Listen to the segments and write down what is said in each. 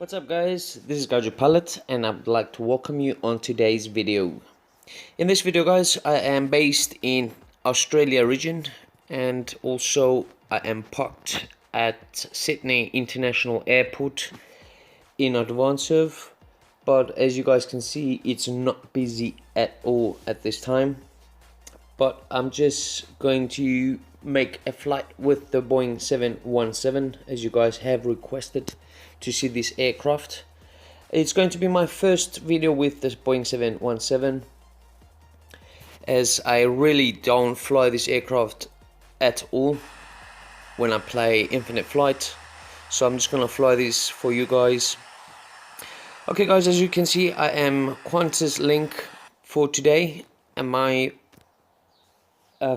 What's up guys, this is Gadget Pilot and I'd like to welcome you on today's video. In this video guys, I am based in Australia region and also I am parked at Sydney International Airport in Advanced, but as you guys can see it's not busy at all at this time. But I'm just going to make a flight with the Boeing 717 as you guys have requested to see this aircraft. It's going to be my first video with this Boeing 717 as I really don't fly this aircraft at all when I play Infinite Flight, so I'm just gonna fly this for you guys. Okay guys, as you can see I am Qantas Link for today and my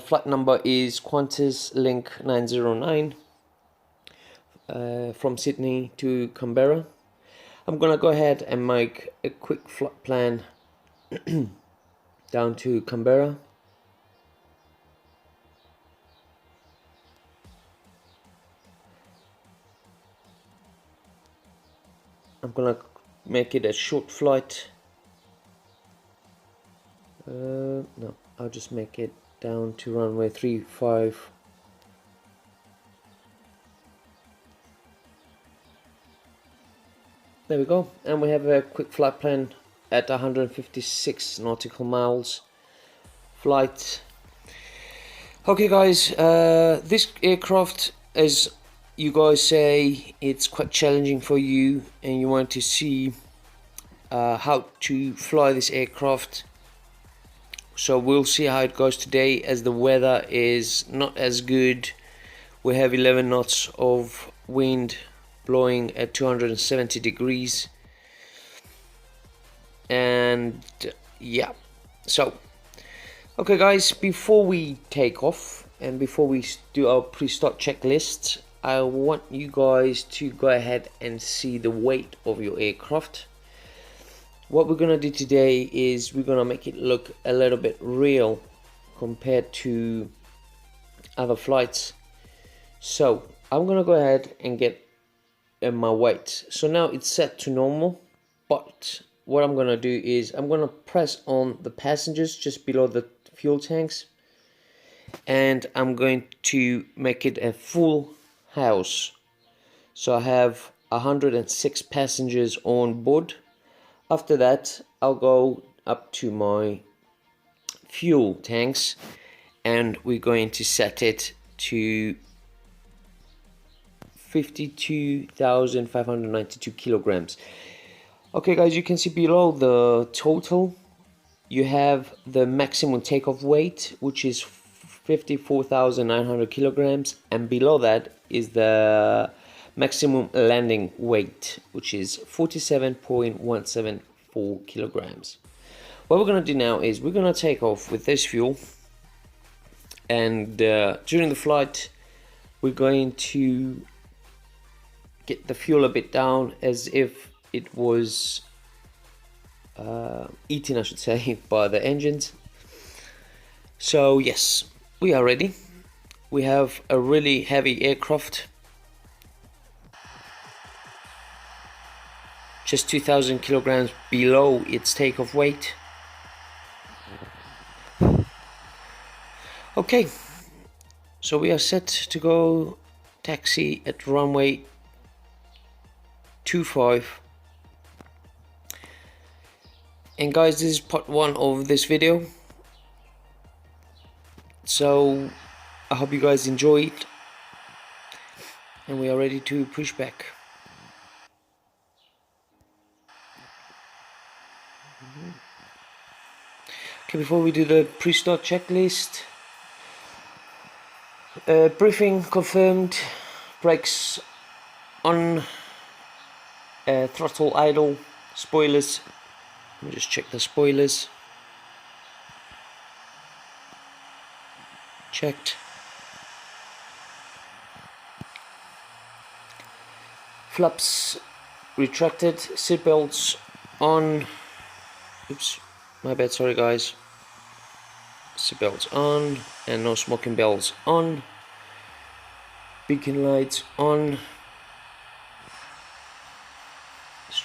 flight number is Qantas Link 909 from Sydney to Canberra. I'm gonna go ahead and make a quick flight plan down to Canberra. I'm gonna make it a short flight. No, I'll just make it down to runway 35. There we go, and we have a quick flight plan at 156 nautical miles flight. Okay guys, this aircraft, as you guys say, it's quite challenging for you and you want to see how to fly this aircraft. So we'll see how it goes today as the weather is not as good. We have 11 knots of wind blowing at 270 degrees. And yeah, so okay guys, before we take off and before we do our pre-start checklist, I want you guys to go ahead and see the weight of your aircraft. What we're gonna do today is we're gonna make it look a little bit real compared to other flights. So I'm gonna go ahead and get my weight. So now it's set to normal, but what I'm gonna do is I'm gonna press on the passengers just below the fuel tanks, and I'm going to make it a full house. So I have 106 passengers on board. After that, I'll go up to my fuel tanks and we're going to set it to 52,592 kilograms. Okay guys, you can see below the total you have the maximum takeoff weight, which is 54,900 kilograms, and below that is the maximum landing weight, which is 47.174 kilograms. What we're going to do now is we're going to take off with this fuel, and during the flight we're going to get the fuel a bit down as if it was eaten, I should say, by the engines. So yes, we are ready. We have a really heavy aircraft, just 2,000 kilograms below its takeoff weight. Okay, so we are set to go taxi at runway 25. And guys, this is part 1 of this video, so I hope you guys enjoyed and we are ready to push back. Okay, before we do the pre-start checklist, briefing confirmed, brakes on, throttle idle, spoilers, let me just check the spoilers, checked, flaps retracted, seatbelts on, oops, my bad, sorry guys, seatbelts on and no smoking bells on, beacon lights on,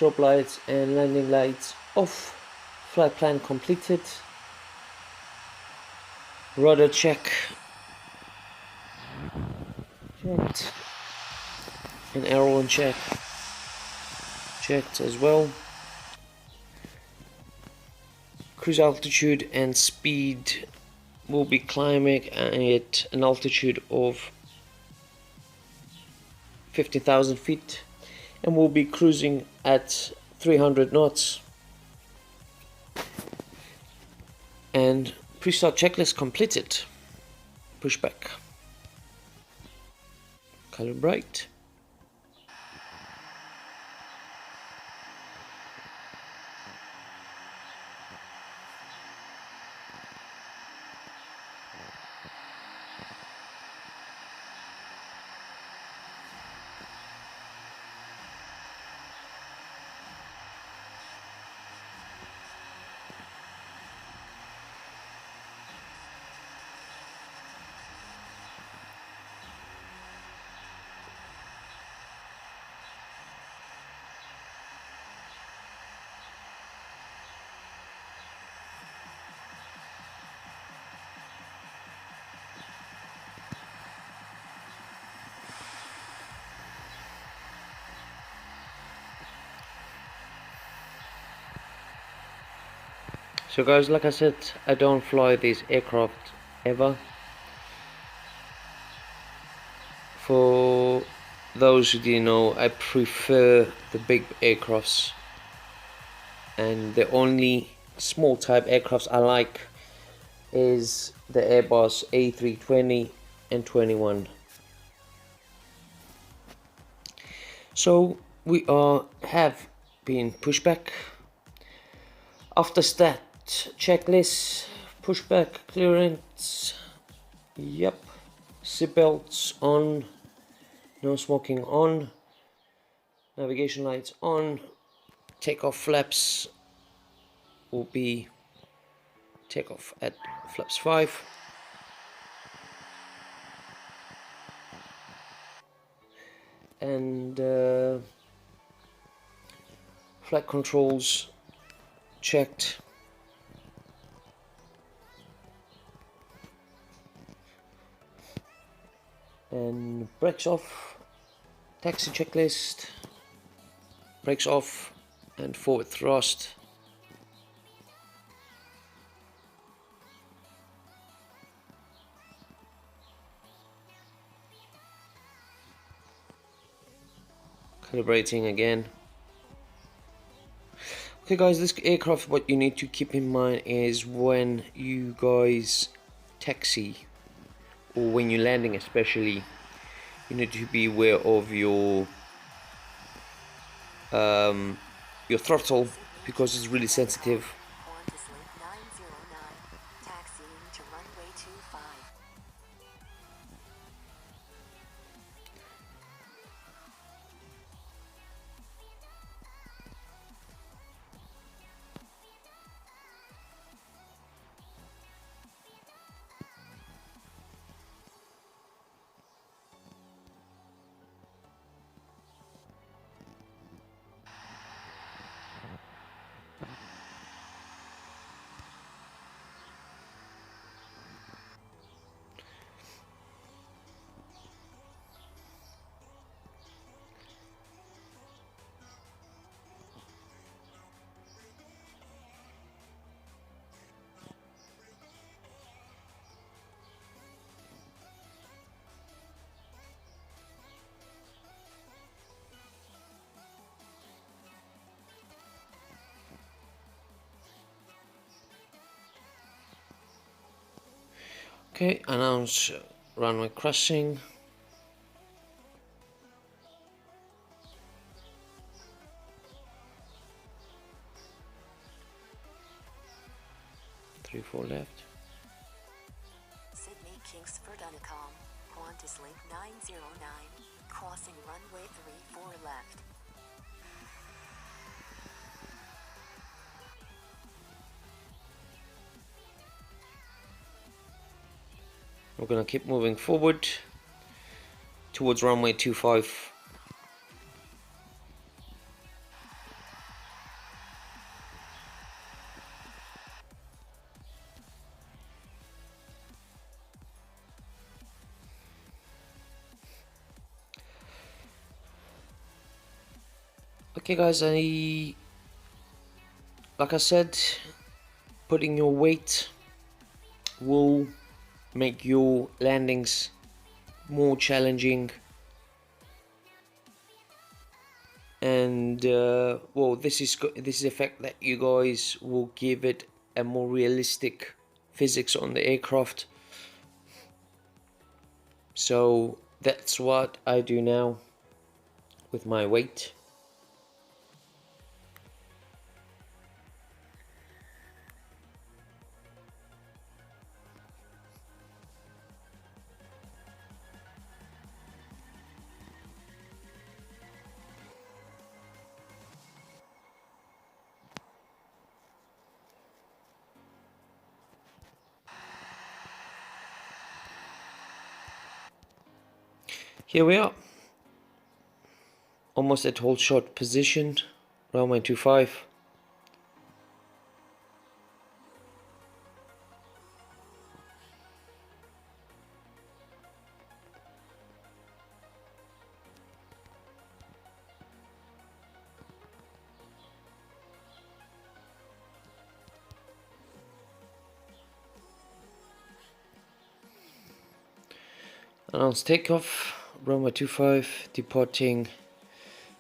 strobe lights and landing lights off. Flight plan completed. Rudder check checked, and aileron check checked as well. Cruise altitude and speed will be climbing at an altitude of 50,000 feet, and we'll be cruising at 300 knots. And pre-start checklist completed. Pushback. Calibrate. So guys, like I said, I don't fly these aircraft ever. For those who didn't know, I prefer the big aircrafts, and the only small type aircrafts I like is the Airbus A320 and 21. So we have been pushed back. After that checklist, pushback, clearance, yep, seatbelts on, no smoking on, navigation lights on, takeoff flaps will be takeoff at flaps 5. And flight controls checked. And brakes off, taxi checklist, brakes off and forward thrust. Calibrating again. Okay guys, this aircraft, what you need to keep in mind is when you guys taxi, or when you're landing especially, you need to be aware of your throttle, because it's really sensitive. Okay, announce runway crossing. Three, 4 left. Sydney Kingsford Unicom, Qantas Link 909, crossing runway 34 left. We're gonna keep moving forward towards runway 25. Okay guys, like I said, putting your weight will make your landings more challenging, and well, this is a fact that you guys will give it a more realistic physics on the aircraft. So that's what I do now with my weight. Here we are, almost at hold shot position, runway 25. Announce takeoff, runway 25, departing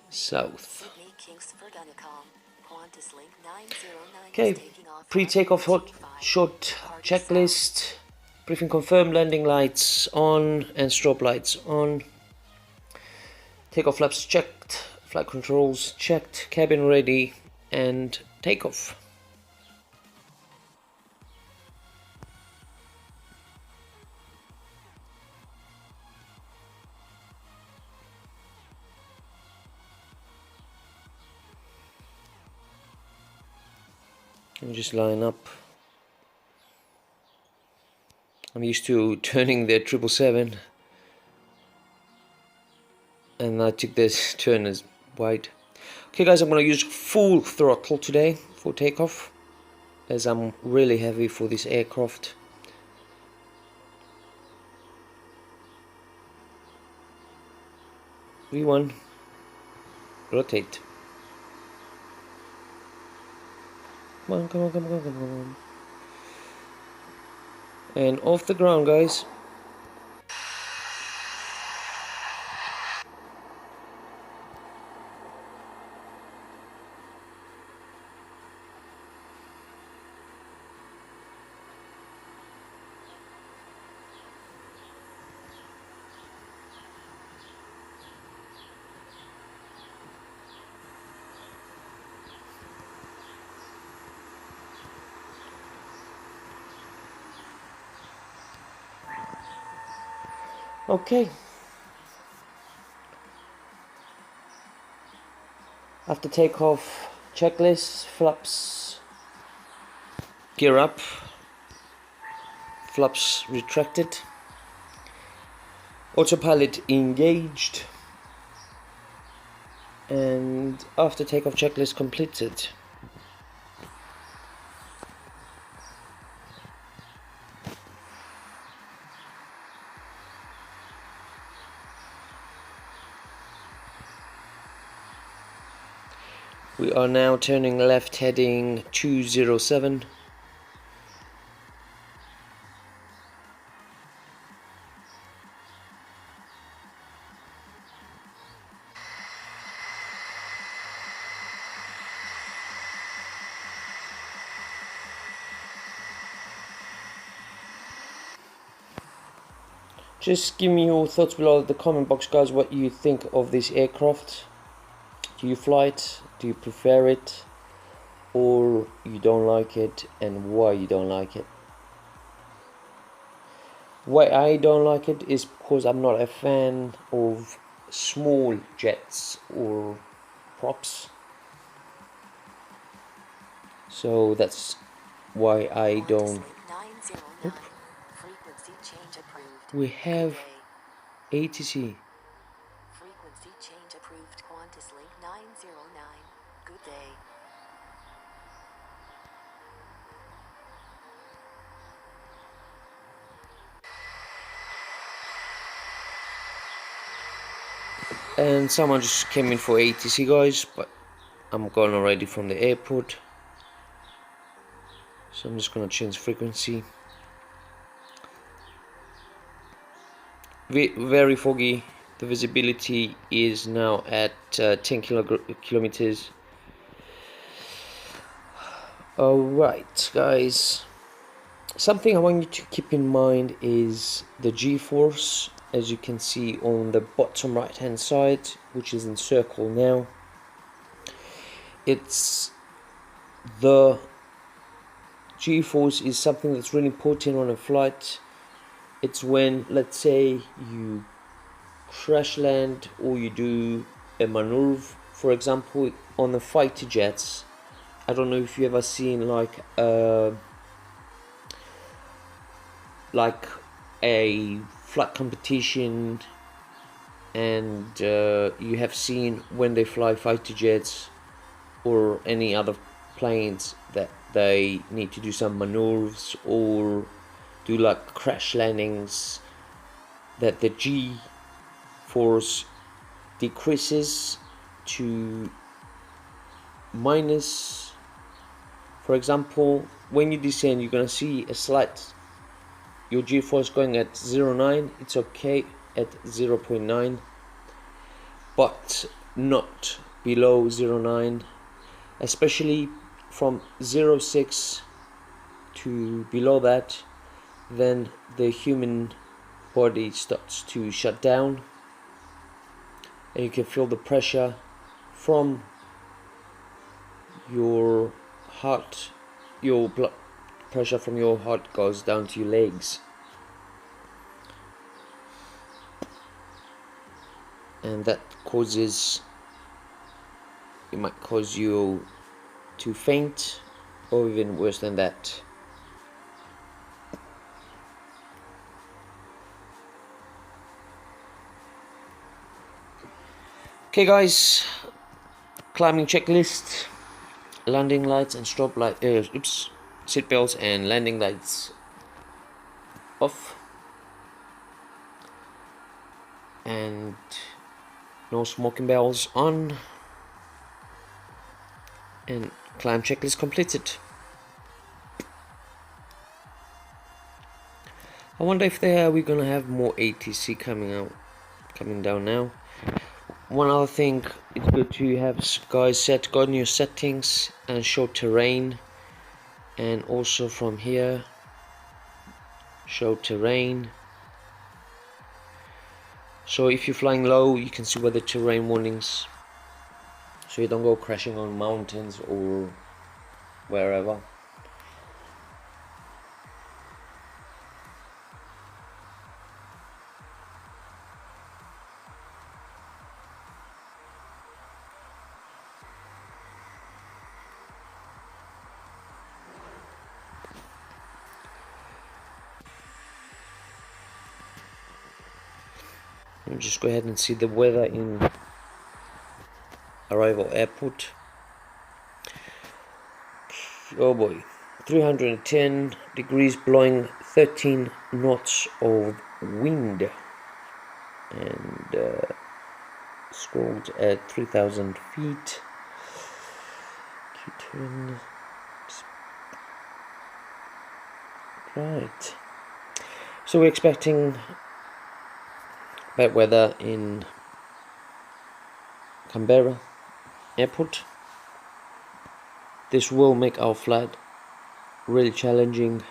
south. Sydney Kingsford Unicom. Qantas Link 909 Okay, is taking off pre-takeoff short checklist. Briefing confirmed, landing lights on and strobe lights on. Takeoff flaps checked, flight controls checked, cabin ready, and takeoff. And just line up. I'm used to turning the 777, and I took this turn as wide. Okay guys, I'm going to use full throttle today for takeoff, as I'm really heavy for this aircraft. V1, rotate. Come on, come on, come on, come on. And off the ground, guys. Okay. After takeoff, checklist, flaps, gear up, flaps retracted, autopilot engaged, and after takeoff checklist completed. We are now turning left, heading 207. Just give me your thoughts below in the comment box, guys, what you think of this aircraft. Do you fly it? Do you prefer it? Or you don't like it, and why you don't like it? Why I don't like it is because I'm not a fan of small jets or props. So that's why I don't. Oop. Frequency change approved. We have Good day. ATC. Frequency change approved. Qantas Link 909. Good day. And someone just came in for ATC, guys, but I'm gone already from the airport, so I'm just gonna change frequency. Very foggy. The visibility is now at 10 kilometers. Alright guys, something I want you to keep in mind is the G-force, as you can see on the bottom right hand side, which is in circle now. It's the G-force is something that's really important on a flight. It's when, let's say, you crash land or you do a maneuver, for example, on the fighter jets. I don't know if you ever seen like a flight competition, and you have seen when they fly fighter jets or any other planes that they need to do some maneuvers or do like crash landings, that the G force decreases to minus. For example, when you descend, you're gonna see a slight, your G-force going at 0.9, it's okay at 0.9, but not below 0.9, especially from 0.6 to below that, then the human body starts to shut down, and you can feel the pressure from your heart, your blood pressure from your heart goes down to your legs, and that causes, it might cause you to faint, or even worse than that. Okay guys, climbing checklist: landing lights and strobe light, seat belts and landing lights off, and no smoking bells on, and climb checklist completed. I wonder if we're gonna have more ATC coming down now. One other thing, it's good to have guys go in your settings and show terrain, and also from here show terrain, so if you're flying low you can see where the terrain warnings, so you don't go crashing on mountains or wherever. Let me just go ahead and see the weather in arrival airport. Oh boy, 310 degrees, blowing 13 knots of wind, and scrolled at 3,000 feet. Q10. Right, so we're expecting bad weather in Canberra airport. This will make our flight really challenging.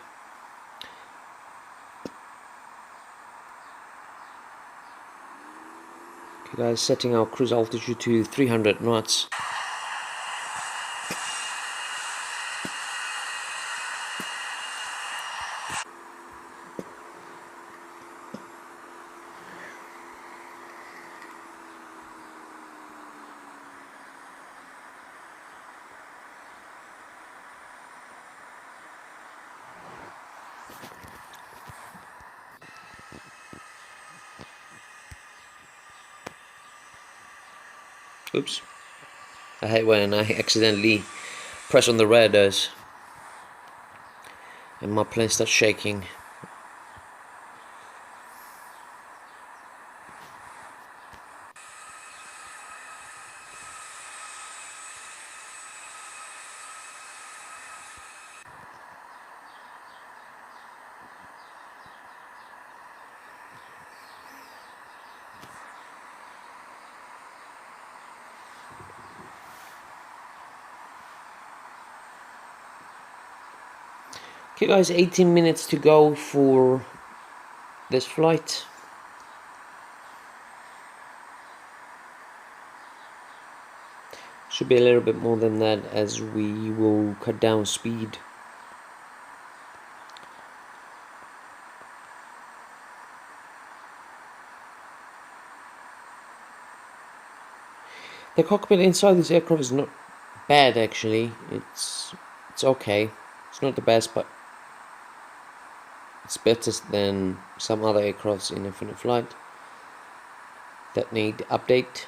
Okay guys, setting our cruise altitude to 300 knots. Oops. I hate when I accidentally press on the radars and my plane starts shaking. Okay guys, 18 minutes to go for this flight. Should be a little bit more than that as we will cut down speed. The cockpit inside this aircraft is not bad actually. It's okay. It's not the best, but it's better than some other aircrafts in Infinite Flight that need update.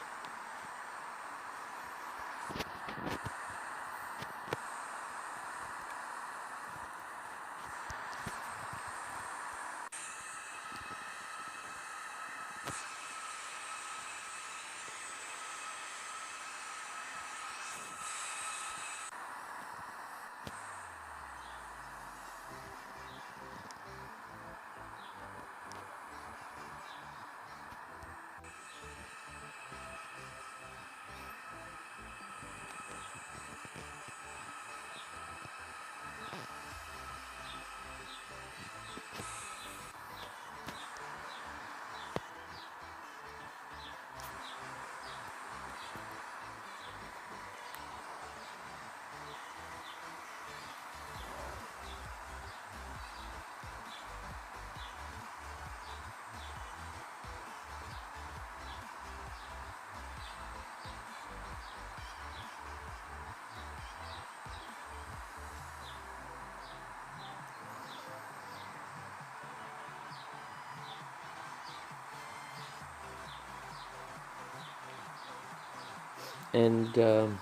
And you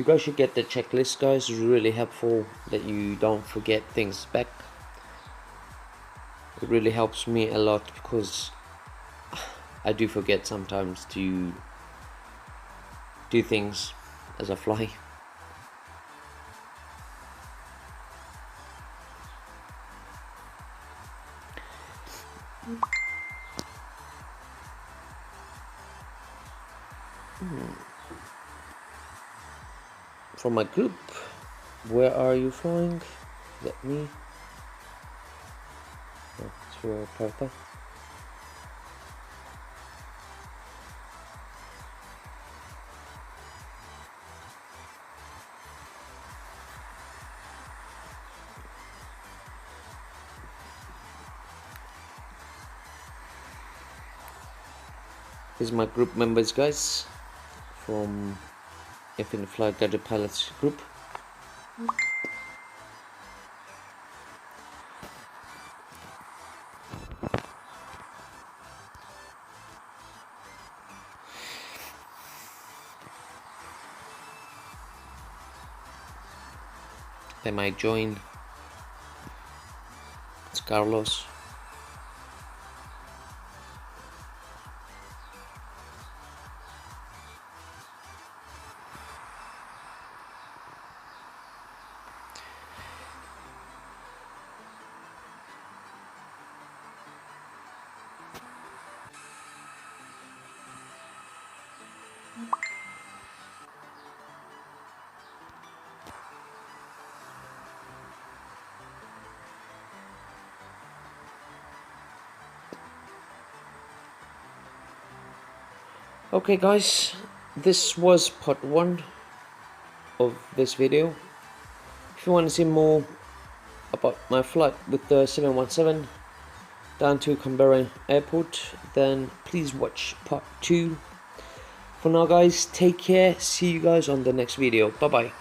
guys should get the checklist, guys. It's really helpful that you don't forget things back. It really helps me a lot because I do forget sometimes to do things as I fly. From my group, where are you flying? Is that me? No, it's for Papa. These are my group members, guys, from Infinite Flight Gadget Pilot group. They might join. It's Carlos. Okay guys, this was part 1 of this video. If you want to see more about my flight with the 717 down to Canberra airport, then please watch part 2. For now guys, take care, see you guys on the next video, bye bye.